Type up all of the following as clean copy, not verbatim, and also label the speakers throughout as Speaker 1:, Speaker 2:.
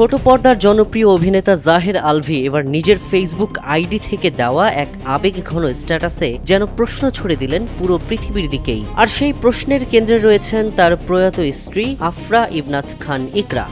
Speaker 1: ছোট পর্দার জনপ্রিয় অভিনেতা জাহের আলভি এবার নিজের ফেসবুক আইডি থেকে দেওয়া এক আবেগঘন স্ট্যাটাসে যেন প্রশ্ন ছুড়ে দিলেন পুরো পৃথিবীর দিকেই। আর সেই প্রশ্নের কেন্দ্রে রয়েছেন তার প্রয়াত স্ত্রী আফরা ইবনাত খান ইকরা।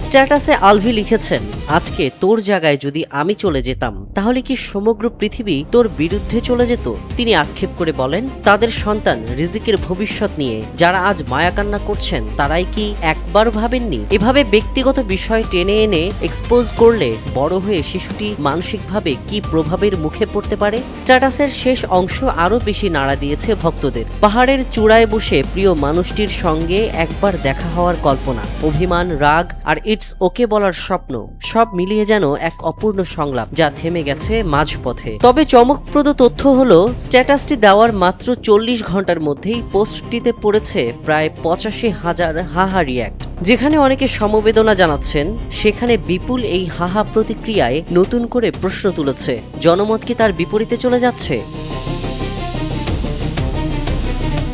Speaker 1: স্ট্যাটাসে আলভি লিখেছেন, আজকে তোর জায়গায় যদি আমি চলে যেতাম তাহলে কি সমগ্র পৃথিবী তোর বিরুদ্ধে চলে যেত। তিনি আক্ষেপ করে বলেন, তাদের সন্তান রিজিকের ভবিষ্যৎ নিয়ে যারা আজ মায়াকান্না করছেন তারাই কি একবার ভাবেননি? এভাবে ব্যক্তিগত বিষয় টেনে এনে এক্সপোজ করলে বড় হয়ে শিশুটি মানসিকভাবে কি প্রভাবের মুখে পড়তে পারে। স্ট্যাটাসের শেষ অংশ আরো বেশি নাড়া দিয়েছে ভক্তদের। পাহাড়ের চূড়ায় বসে প্রিয় মানুষটির সঙ্গে একবার দেখা হওয়ার কল্পনা, অভিমান, রাগ আর ইটস ওকে বলার স্বপ্ন, সব মিলিয়ে যেন এক অপূর্ণ সংলাপ যা থেমে গেছে মাঝপথে। তবে চমকপ্রদ তথ্য হলো, স্ট্যাটাসটি দেওয়ার মাত্র 40 ঘন্টার মধ্যেই পোস্টটিতে পড়েছে প্রায় 85,000 হাহা রিয়্যাক্ট। যেখানে অনেকে সমবেদনা জানাচ্ছেন, সেখানে বিপুল এই হাহা প্রতিক্রিয়ায় নতুন করে প্রশ্ন তুলেছে, জনমত কি তার বিপরীতে চলে যাচ্ছে?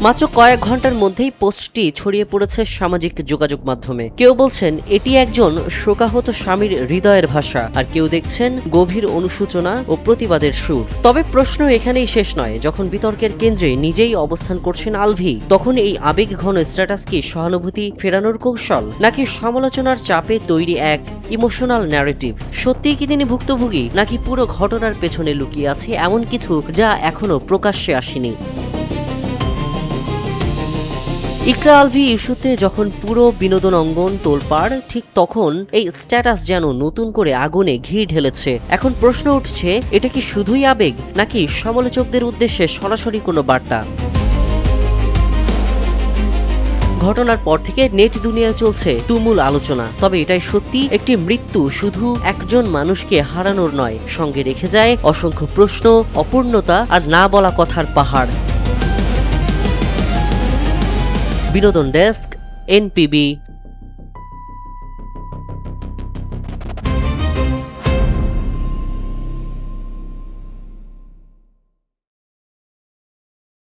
Speaker 1: মাত্র কয়েক ঘন্টার মধ্যেই পোস্টটি ছড়িয়ে পড়েছে সামাজিক যোগাযোগ মাধ্যমে। কেউ বলছেন এটি একজন শোকাহত স্বামীর হৃদয়ের ভাষা, আর কেউ দেখছেন গভীর অনুশোচনা ও প্রতিবাদের সুর। তবে প্রশ্ন এখানেই শেষ নয়। যখন বিতর্কের কেন্দ্রে নিজেই অবস্থান করছেন আলভি, তখন এই আবেগঘন স্ট্যাটাস কি সহানুভূতি ফেরানোর কৌশল, নাকি সমালোচনার চাপে তৈরি এক ইমোশনাল ন্যারেটিভ? সত্যিই কি তিনি ভুক্তভোগী, নাকি পুরো ঘটনার পেছনে লুকিয়ে আছে এমন কিছু যা এখনো প্রকাশ্যে আসেনি? ইকরা আলভি ইস্যুতে যখন পুরো বিনোদন অঙ্গন তোলপাড়, ঠিক তখন এই স্ট্যাটাস যেন নতুন করে আগুনে ঘি ঢেলেছে। এখন প্রশ্ন উঠছে, এটা কি শুধুই আবেগ, নাকি সমালোচকদের উদ্দেশ্যে সরাসরি কোনো বার্তা? ঘটনার পর থেকে নেট দুনিয়ায় চলছে তুমুল আলোচনা। তবে এটাই সত্যি, একটি মৃত্যু শুধু একজন মানুষকে হারানোর নয়, সঙ্গে রেখে যায় অসংখ্য প্রশ্ন, অপূর্ণতা আর না বলা কথার পাহাড়। বিনোদন ডেস্ক, এনপিবি।